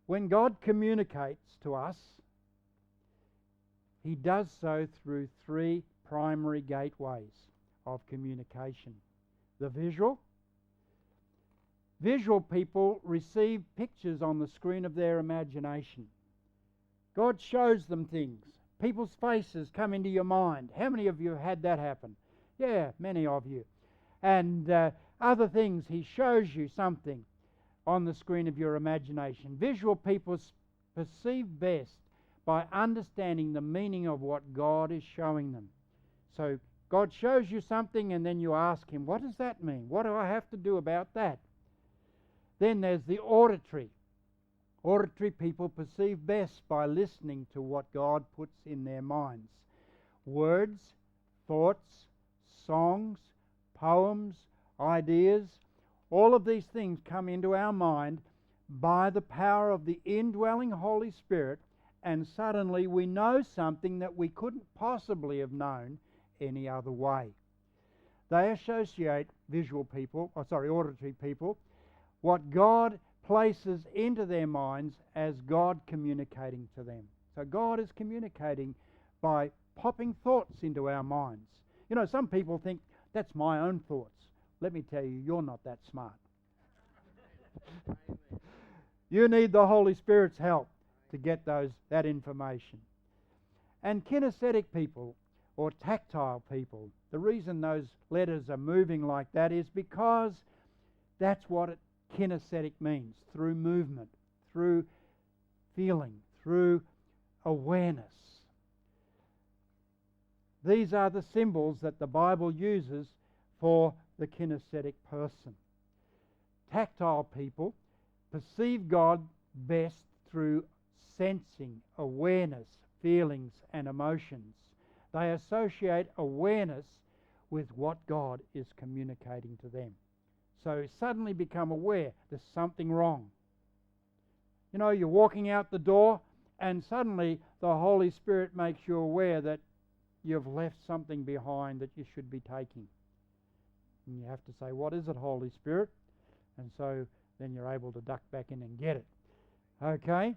When God communicates to us, He does so through three primary gateways of communication. The visual. Visual people receive pictures on the screen of their imagination. God shows them things. People's faces come into your mind. How many of you have had that happen? Yeah, many of you. And other things, He shows you something on the screen of your imagination. Visual people perceive best by understanding the meaning of what God is showing them. So God shows you something and then you ask Him, what does that mean? What do I have to do about that? Then there's the auditory. Auditory people perceive best by listening to what God puts in their minds. Words, thoughts, songs, poems, ideas, all of these things come into our mind by the power of the indwelling Holy Spirit, and suddenly we know something that we couldn't possibly have known any other way. They associate auditory people, what God places into their minds as God communicating to them. So God is communicating by popping thoughts into our minds. You know, some people think, that's my own thoughts. Let me tell you, you're not that smart. You need the Holy Spirit's help to get that information. And kinesthetic people, or tactile people, the reason those letters are moving like that is because that's what kinesthetic means, through movement, through feeling, through awareness. These are the symbols that the Bible uses for the kinesthetic person. Tactile people perceive God best through sensing, awareness, feelings and emotions. They associate awareness with what God is communicating to them. So suddenly become aware there's something wrong. You know, you're walking out the door and suddenly the Holy Spirit makes you aware that you've left something behind that you should be taking. And you have to say, what is it, Holy Spirit? And so then you're able to duck back in and get it. Okay?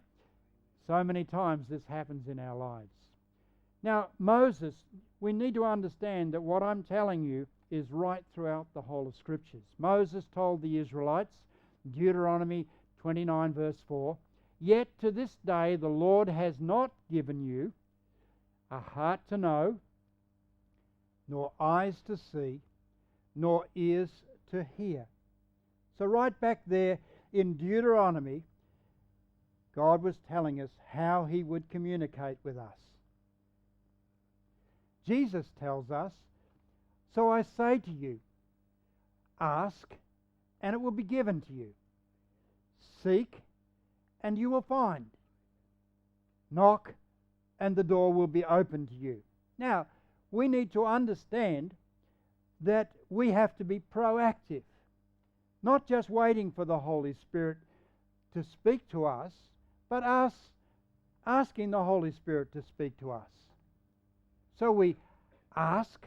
So many times this happens in our lives. Now, Moses, we need to understand that what I'm telling you is right throughout the whole of Scriptures. Moses told the Israelites, Deuteronomy 29 verse 4, "Yet to this day the Lord has not given you a heart to know, nor eyes to see, nor ears to hear." So right back there in Deuteronomy, God was telling us how He would communicate with us. Jesus tells us, "So I say to you, ask, and it will be given to you. Seek, and you will find. Knock, and the door will be open to you." Now, we need to understand that we have to be proactive, not just waiting for the Holy Spirit to speak to us, but us asking the Holy Spirit to speak to us. So we ask,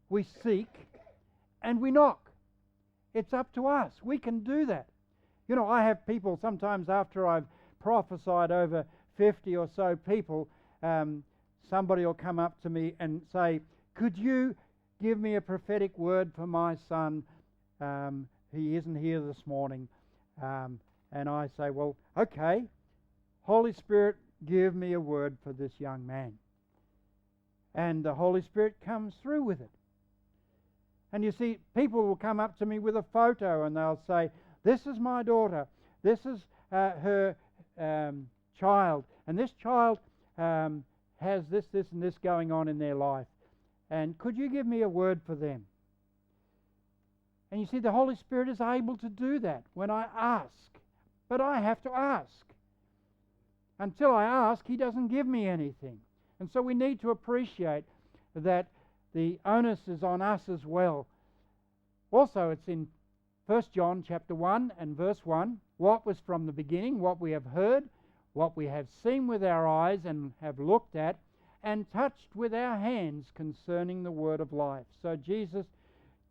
we seek, and we knock. It's up to us. We can do that. You know, I have people sometimes after I've prophesied over 50 or so people, somebody will come up to me and say, "Could you give me a prophetic word for my son? He isn't here this morning." And I say, "Well, okay, Holy Spirit, give me a word for this young man." And the Holy Spirit comes through with it. And you see, people will come up to me with a photo and they'll say, "This is my daughter. This is her child. And this child has this, and this going on in their life. And could you give me a word for them?" And you see, the Holy Spirit is able to do that when I ask. But I have to ask. Until I ask, He doesn't give me anything. And so we need to appreciate that the onus is on us as well. Also, it's in 1 John chapter 1 and verse 1, "What was from the beginning, what we have heard, what we have seen with our eyes and have looked at, and touched with our hands concerning the word of life." So Jesus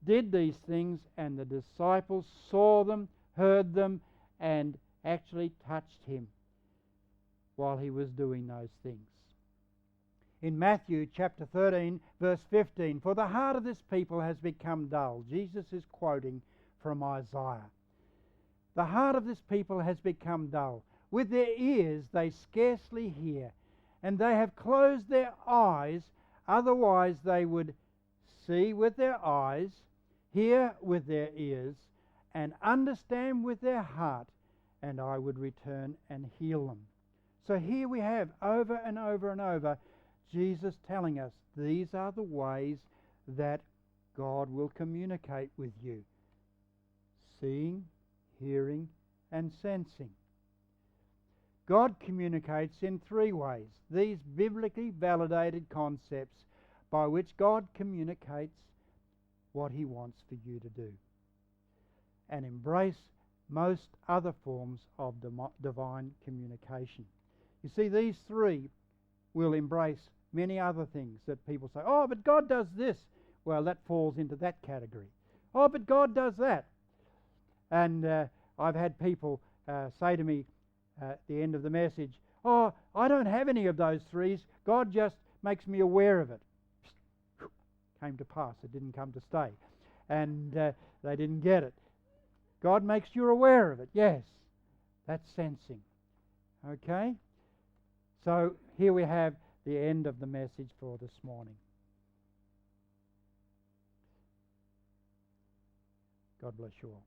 did these things, and the disciples saw them, heard them, and actually touched Him. while he was doing those things. In Matthew chapter 13, verse 15, "For the heart of this people has become dull." Jesus is quoting from Isaiah. "The heart of this people has become dull. With their ears they scarcely hear, and they have closed their eyes, otherwise they would see with their eyes, hear with their ears, and understand with their heart, and I would return and heal them." So here we have, over and over and over, Jesus telling us these are the ways that God will communicate with you: seeing, hearing, and sensing. God communicates in three ways. These biblically validated concepts by which God communicates what he wants for you to do, and embrace most other forms of divine communication. You see, these three will embrace many other things that people say, "Oh, but God does this." Well, that falls into that category. "Oh, but God does that." And I've had people say to me at the end of the message, "Oh, I don't have any of those threes. God just makes me aware of it." Came to pass. It didn't come to stay. And they didn't get it. God makes you aware of it. Yes, that's sensing. Okay? So here we have the end of the message for this morning. God bless you all.